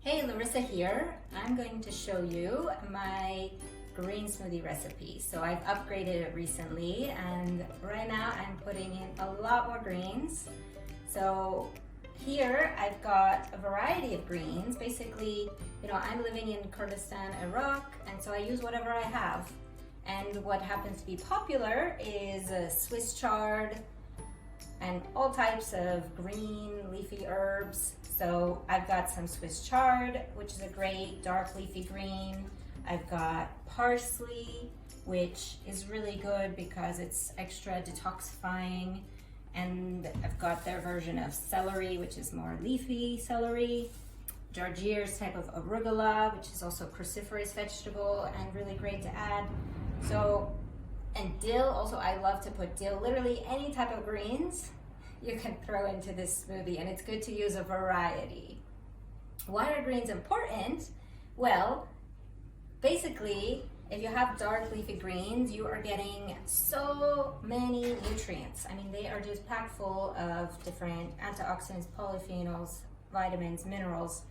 Hey, Larissa here. I'm going to show you my green smoothie recipe. So I've upgraded it recently and right now I'm putting in a lot more greens. So here I've got a variety of greens. Basically, I'm living in Kurdistan, Iraq, and so I use whatever I have. And what happens to be popular is Swiss chard and all types of green leafy herbs. So I've got some Swiss chard, which is a great dark leafy green. I've got parsley, which is really good because it's extra detoxifying. And I've got their version of celery, which is more leafy celery. Jargier's type of arugula, which is also a cruciferous vegetable and really great to add. So, and dill, also I love to put dill, literally any type of greens you can throw into this smoothie, and it's good to use a variety. Why are greens important? Well, basically, if you have dark leafy greens, you are getting so many nutrients. I mean, they are just packed full of different antioxidants, polyphenols, vitamins, minerals.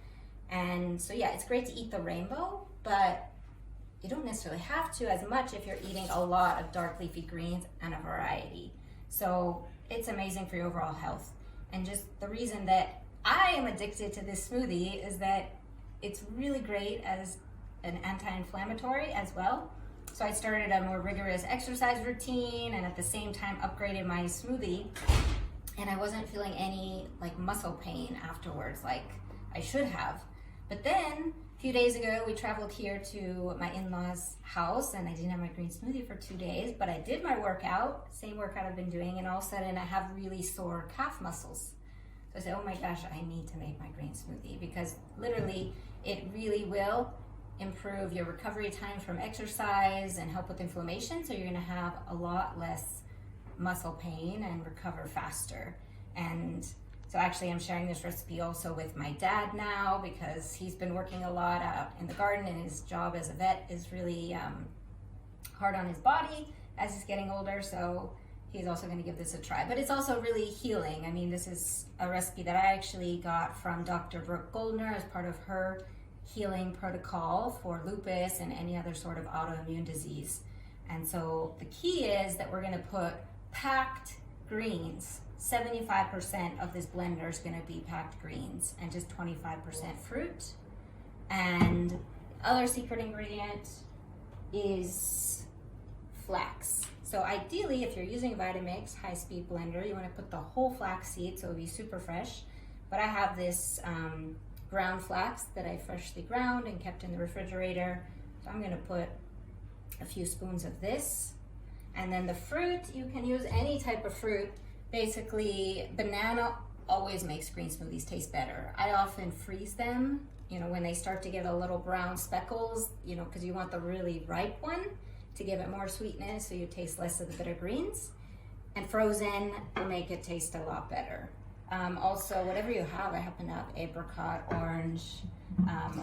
And so yeah, it's great to eat the rainbow, but you don't necessarily have to as much if you're eating a lot of dark leafy greens and a variety. So it's amazing for your overall health. And just the reason that I am addicted to this smoothie is that it's really great as an anti-inflammatory as well. So I started a more rigorous exercise routine and at the same time upgraded my smoothie, and I wasn't feeling any like muscle pain afterwards like I should have. But then a few days ago, we traveled here to my in-laws' house and I didn't have my green smoothie for 2 days, but I did my workout, same workout I've been doing, and all of a sudden I have really sore calf muscles. So I said, oh my gosh, I need to make my green smoothie because literally it really will improve your recovery time from exercise and help with inflammation. So you're gonna have a lot less muscle pain and recover faster. And so actually I'm sharing this recipe also with my dad now because he's been working a lot out in the garden and his job as a vet is really hard on his body as he's getting older. So he's also going to give this a try. But it's also really healing. I mean, this is a recipe that I actually got from Dr. Brooke Goldner as part of her healing protocol for lupus and any other sort of autoimmune disease. And so the key is that we're going to put packed greens. 75% of this blender is going to be packed greens and just 25% fruit. And the other secret ingredient is flax. So ideally, if you're using Vitamix high-speed blender, you want to put the whole flax seed so it'll be super fresh. But I have this ground flax that I freshly ground and kept in the refrigerator. So I'm going to put a few spoons of this. And then the fruit, you can use any type of fruit. Basically, banana always makes green smoothies taste better. I often freeze them, when they start to get a little brown speckles, because you want the really ripe one to give it more sweetness so you taste less of the bitter greens. And frozen will make it taste a lot better. Also, whatever you have, I happen to have apricot, orange.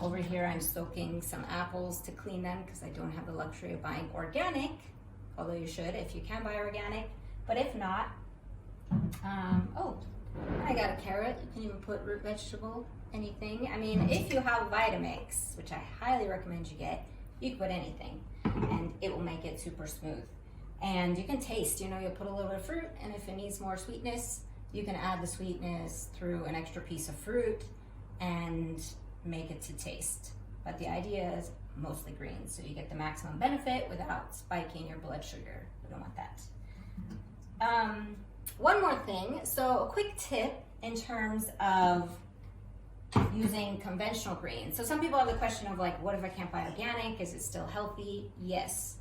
Over here, I'm soaking some apples to clean them because I don't have the luxury of buying organic, although you should if you can buy organic. But if not, I got a carrot. You can even put root vegetable, anything. I mean, if you have Vitamix, which I highly recommend you get, you can put anything and it will make it super smooth. And you can taste, you'll put a little bit of fruit, and if it needs more sweetness, you can add the sweetness through an extra piece of fruit and make it to taste. But the idea is mostly greens, so you get the maximum benefit without spiking your blood sugar. We don't want that. One more thing, so a quick tip in terms of using conventional greens. So some people have the question of like, what if I can't buy organic? Is it still healthy? Yes,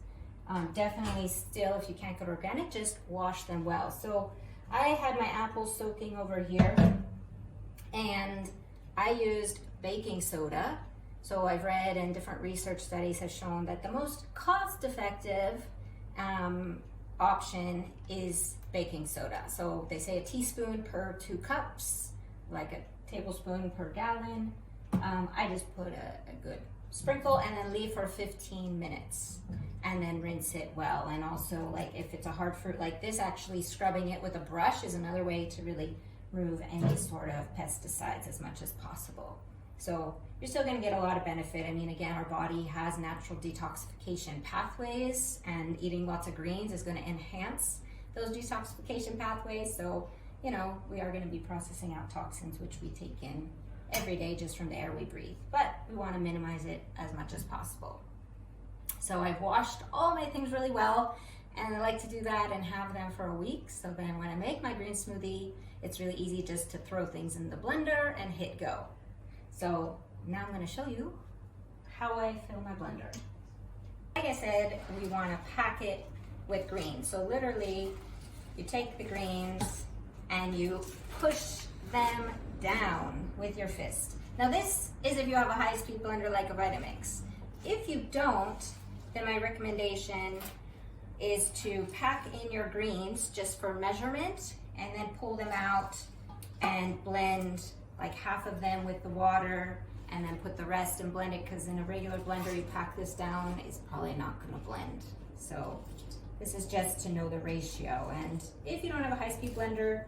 definitely still, if you can't get organic, just wash them well. So I had my apples soaking over here and I used baking soda. So I've read and different research studies have shown that the most cost-effective option is baking soda. So they say a teaspoon per 2 cups, like a tablespoon per gallon. I just put a good sprinkle and then leave for 15 minutes and then rinse it well. And also, like if it's a hard fruit like this, actually scrubbing it with a brush is another way to really remove any sort of pesticides as much as possible. So you're still gonna get a lot of benefit. I mean, again, our body has natural detoxification pathways, and eating lots of greens is gonna enhance those detoxification pathways. So, you know, we are gonna be processing out toxins, which we take in every day just from the air we breathe. But we wanna minimize it as much as possible. So I've washed all my things really well, and I like to do that and have them for a week. So then when I make my green smoothie, it's really easy just to throw things in the blender and hit go. So now I'm gonna show you how I fill my blender. Like I said, we wanna pack it with greens. So literally, you take the greens and you push them down with your fist. Now this is if you have a high-speed blender like a Vitamix. If you don't, then my recommendation is to pack in your greens just for measurement, and then pull them out and blend like half of them with the water, and then put the rest and blend it, because in a regular blender you pack this down, it's probably not gonna blend. So this is just to know the ratio. And if you don't have a high-speed blender,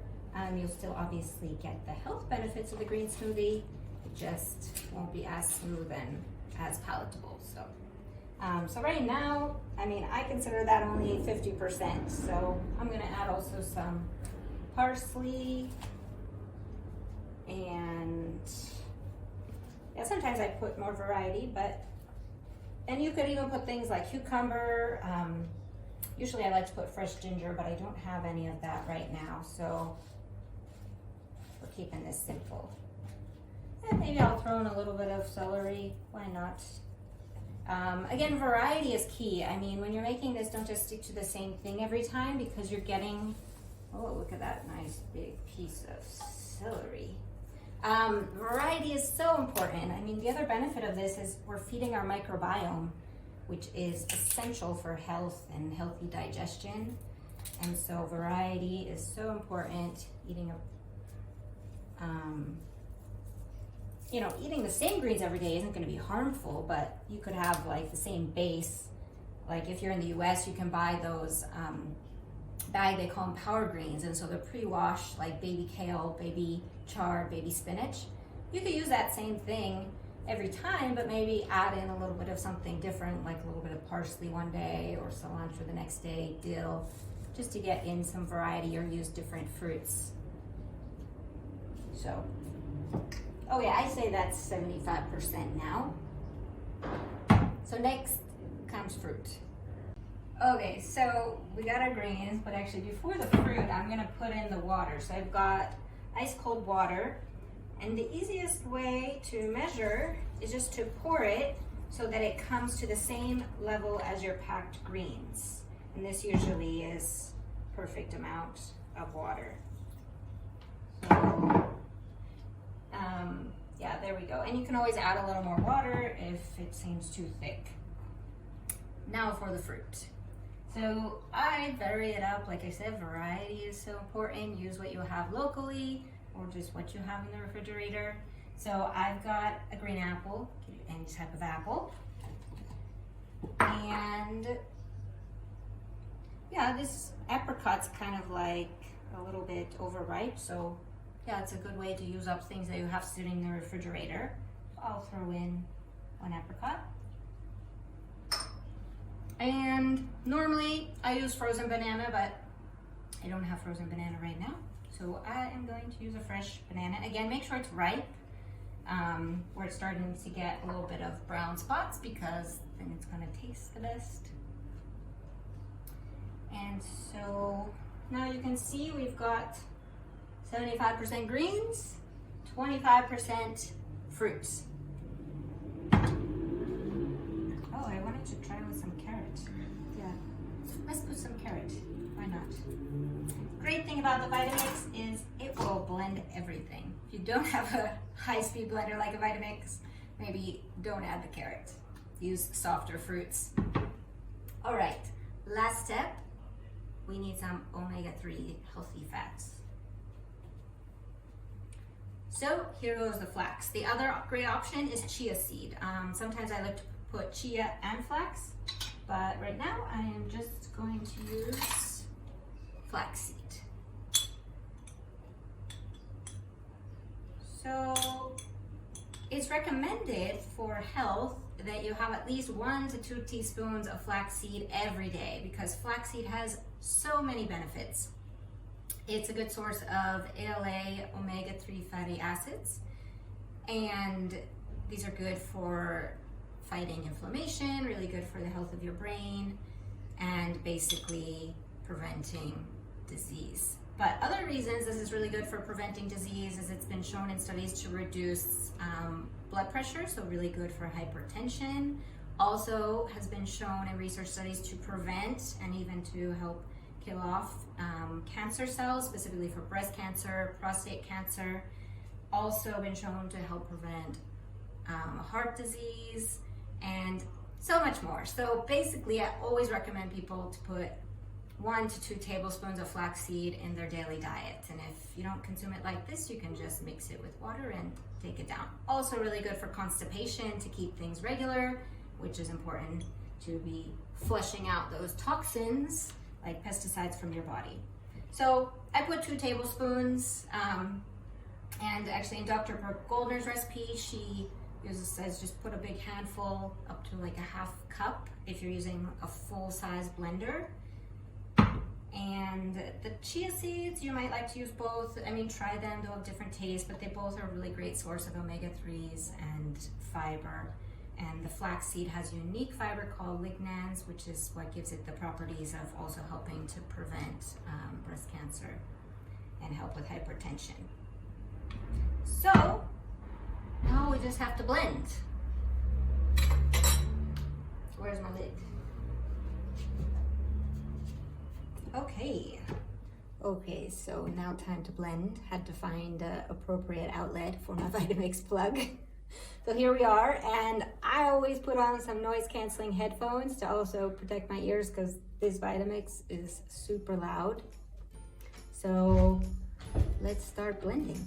you'll still obviously get the health benefits of the green smoothie. It just won't be as smooth and as palatable. So right now, I mean, I consider that only 50%. So I'm gonna add also some parsley, and yeah, sometimes I put more variety, and you could even put things like cucumber. Usually I like to put fresh ginger, but I don't have any of that right now, so we're keeping this simple. And maybe I'll throw in a little bit of celery, why not? Again, variety is key. I mean, when you're making this, don't just stick to the same thing every time, because you're getting, oh, look at that nice big piece of celery. Variety is so important. I mean, the other benefit of this is we're feeding our microbiome, which is essential for health and healthy digestion. And so variety is so important. Eating the same greens every day isn't going to be harmful, but you could have like the same base. Like if you're in the US, you can buy those they call them power greens, and so they're pre-washed, like baby kale, baby chard, baby spinach. You could use that same thing every time, but maybe add in a little bit of something different, like a little bit of parsley one day or cilantro the next day, dill, just to get in some variety, or use different fruits. So, oh yeah, I say that's 75% now. So next comes fruit. Okay, so we got our greens, but actually before the fruit, I'm gonna put in the water. So I've got ice cold water, and the easiest way to measure is just to pour it so that it comes to the same level as your packed greens. And this usually is perfect amount of water. So, yeah, there we go. And you can always add a little more water if it seems too thick. Now for the fruit. So I vary it up. Like I said, variety is so important. Use what you have locally, or just what you have in the refrigerator. So I've got a green apple, any type of apple. And yeah, this apricot's kind of like a little bit overripe, so yeah, it's a good way to use up things that you have sitting in the refrigerator. So I'll throw in one apricot. And normally I use frozen banana, but I don't have frozen banana right now. So I am going to use a fresh banana. Again, make sure it's ripe, where it's starting to get a little bit of brown spots, because then it's gonna taste the best. And so now you can see we've got 75% greens, 25% fruits. Oh, I wanted to try with some carrot. Yeah, let's put some carrot. Why not? Great thing about the Vitamix is it will blend everything. If you don't have a high-speed blender like a Vitamix, maybe don't add the carrot. Use softer fruits. All right, last step. We need some omega-3 healthy fats. So here goes the flax. The other great option is chia seed. Sometimes I like to put chia and flax, but right now I am just going to use flaxseed. So it's recommended for health that you have at least 1 to 2 teaspoons of flaxseed every day, because flaxseed has so many benefits. It's a good source of ALA, omega-3 fatty acids, and these are good for fighting inflammation, really good for the health of your brain, and basically preventing disease. But other reasons this is really good for preventing disease is it's been shown in studies to reduce blood pressure, so really good for hypertension. Also has been shown in research studies to prevent and even to help kill off cancer cells, specifically for breast cancer, prostate cancer. Also been shown to help prevent heart disease and so much more. So basically, I always recommend people to put 1 to 2 tablespoons of flaxseed in their daily diet. And if you don't consume it like this, you can just mix it with water and take it down. Also really good for constipation, to keep things regular, which is important to be flushing out those toxins like pesticides from your body. So I put 2 tablespoons, and actually in Dr. Brooke Goldner's recipe, she says just put a big handful up to like a half cup if you're using a full-size blender. And the chia seeds, you might like to use both. I mean, try them, they'll have different tastes, but they both are a really great source of omega-3s and fiber. And the flaxseed has unique fiber called lignans, which is what gives it the properties of also helping to prevent breast cancer and help with hypertension. So now we just have to blend. Where's my lid? Okay, so now time to blend. Had to find an appropriate outlet for my Vitamix plug. So here we are, and I always put on some noise canceling headphones to also protect my ears because this Vitamix is super loud. So let's start blending.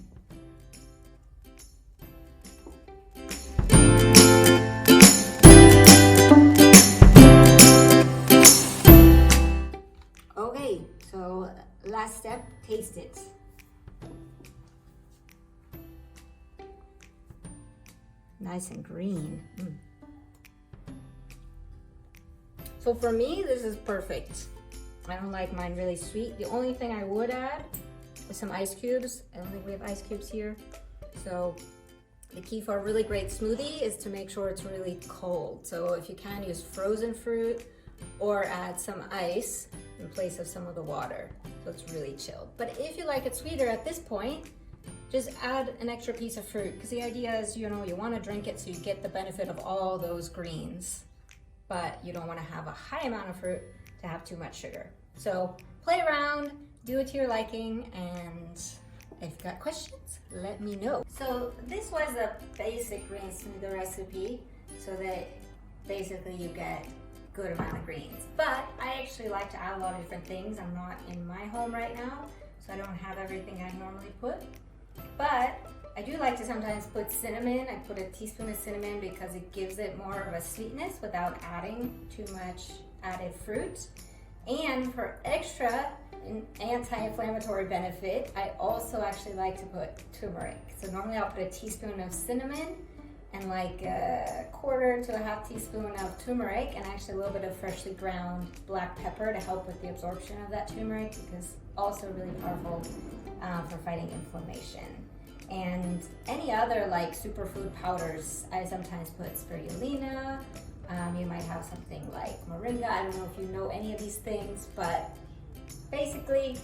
Okay, so last step, taste it. Nice and green. So for me, this is perfect. I don't like mine really sweet. The only thing I would add is some ice cubes. I don't think we have ice cubes here. So the key for a really great smoothie is to make sure it's really cold. So if you can, use frozen fruit or add some ice in place of some of the water, so it's really chilled. But if you like it sweeter at this point, just add an extra piece of fruit, because the idea is, you know, you want to drink it so you get the benefit of all those greens, but you don't want to have a high amount of fruit to have too much sugar. So play around, do it to your liking, and if you've got questions, let me know. So this was a basic green smoothie recipe, so that basically you get good amount of greens. But I actually like to add a lot of different things. I'm not in my home right now, so I don't have everything I normally put. But I do like to sometimes put cinnamon. I put a teaspoon of cinnamon because it gives it more of a sweetness without adding too much added fruit. And for extra anti-inflammatory benefit, I also actually like to put turmeric. So normally I'll put a teaspoon of cinnamon and like a quarter to a half teaspoon of turmeric, and actually a little bit of freshly ground black pepper to help with the absorption of that turmeric, because also really powerful for fighting inflammation. And any other like superfood powders, I sometimes put spirulina. You might have something like moringa. I don't know if you know any of these things, but basically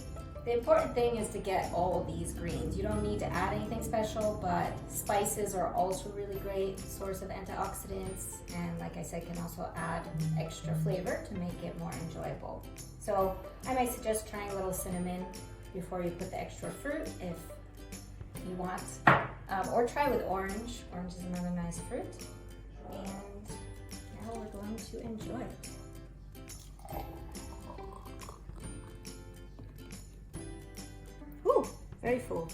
the important thing is to get all these greens. You don't need to add anything special, but spices are also really great source of antioxidants, and like I said, can also add extra flavor to make it more enjoyable. So I might suggest trying a little cinnamon before you put the extra fruit if you want, or try with orange. Orange is another nice fruit, and now we're going to enjoy it. Very full.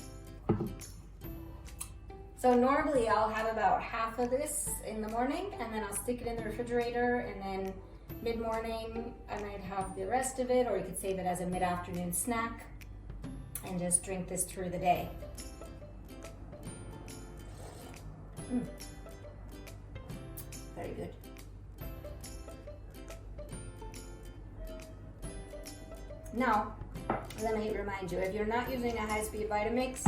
So normally I'll have about half of this in the morning, and then I'll stick it in the refrigerator, and then mid-morning I might have the rest of it, or you could save it as a mid-afternoon snack and just drink this through the day. Very good. Now, let me remind you, if you're not using a high-speed Vitamix,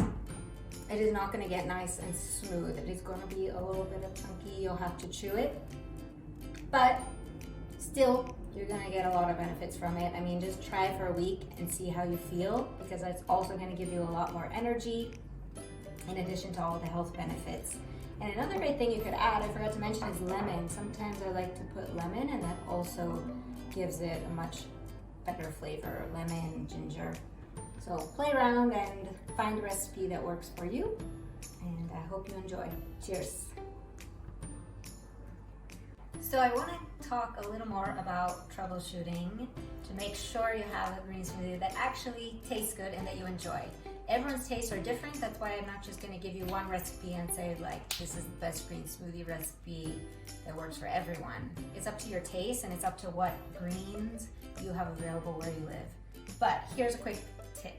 it is not going to get nice and smooth. It is going to be a little bit of chunky. You'll have to chew it. But still, you're going to get a lot of benefits from it. I mean, just try it for a week and see how you feel, because it's also going to give you a lot more energy in addition to all the health benefits. And another great thing you could add, I forgot to mention, is lemon. Sometimes I like to put lemon, and that also gives it a much better flavor. Lemon, ginger. So play around and find a recipe that works for you. And I hope you enjoy. Cheers. So I want to talk a little more about troubleshooting to make sure you have a green smoothie that actually tastes good and that you enjoy. Everyone's tastes are different. That's why I'm not just going to give you one recipe and say, like, this is the best green smoothie recipe that works for everyone. It's up to your taste, and it's up to what greens you have available where you live. But here's a quick tip,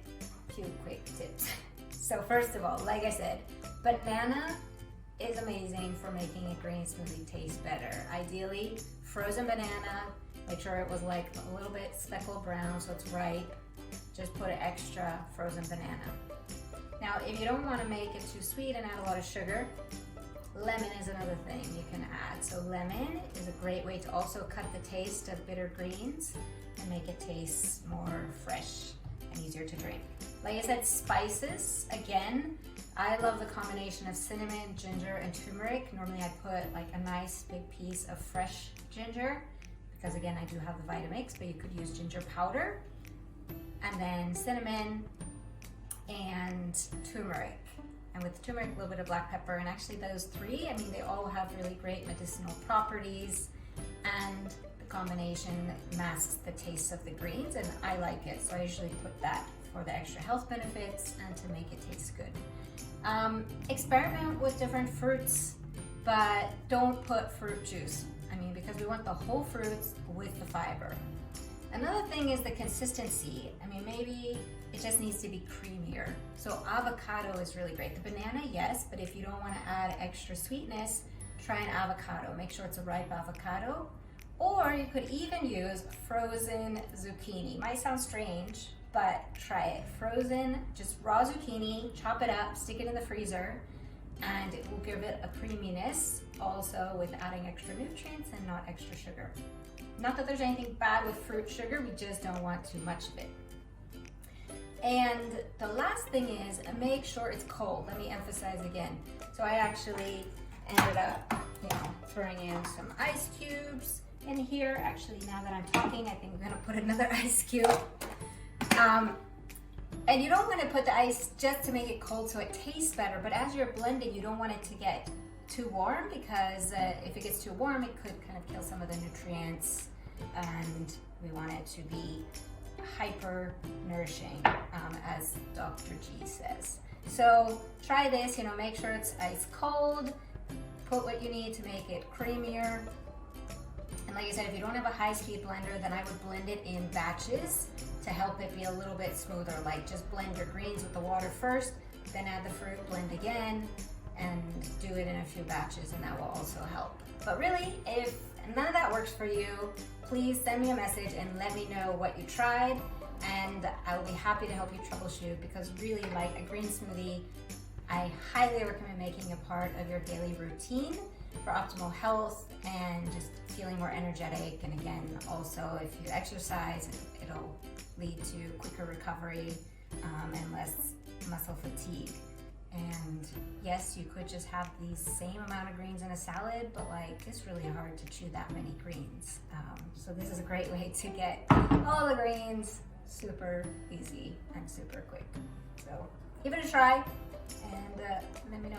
few quick tips. So first of all, like I said, banana is amazing for making a green smoothie taste better. Ideally, frozen banana, make sure it was like a little bit speckled brown so it's ripe. Just put an extra frozen banana. Now, if you don't want to make it too sweet and add a lot of sugar, lemon is another thing you can add. So lemon is a great way to also cut the taste of bitter greens and make it taste more fresh and easier to drink. Like I said, spices, again, I love the combination of cinnamon, ginger, and turmeric. Normally I put like a nice big piece of fresh ginger, because again, I do have the Vitamix, but you could use ginger powder. And then cinnamon and turmeric. And with turmeric, a little bit of black pepper. And actually those three, I mean, they all have really great medicinal properties, and the combination masks the taste of the greens, and I like it. So I usually put that for the extra health benefits and to make it taste good. Experiment with different fruits, but don't put fruit juice. I mean, because we want the whole fruits with the fiber. Another thing is the consistency. I mean, maybe it just needs to be creamier. So avocado is really great. The banana, yes, but if you don't want to add extra sweetness, try an avocado. Make sure it's a ripe avocado. Or you could even use frozen zucchini. Might sound strange, but try it. Frozen, just raw zucchini, chop it up, stick it in the freezer, and it will give it a creaminess, also with adding extra nutrients and not extra sugar. Not that there's anything bad with fruit sugar, we just don't want too much of it. And the last thing is, make sure it's cold. Let me emphasize again. So I actually ended up, throwing in some ice cubes in here. Actually, now that I'm talking, I think I'm gonna put another ice cube. And you don't want to put the ice just to make it cold so it tastes better, but as you're blending, you don't want it to get too warm, because if it gets too warm, it could kind of kill some of the nutrients, and we want it to be hyper-nourishing, as Dr. G says. So try this, make sure it's ice cold, put what you need to make it creamier. And like I said, if you don't have a high-speed blender, then I would blend it in batches to help it be a little bit smoother. Like, just blend your greens with the water first, then add the fruit, blend again, and do it in a few batches, and that will also help. But really, if none of that works for you, please send me a message and let me know what you tried, and I will be happy to help you troubleshoot, because really, like a green smoothie, I highly recommend making a part of your daily routine for optimal health and just feeling more energetic. And again, also if you exercise, it'll lead to quicker recovery and less muscle fatigue. And yes, you could just have the same amount of greens in a salad, but like, it's really hard to chew that many greens. So this is a great way to get all the greens super easy and super quick. So give it a try, and let me know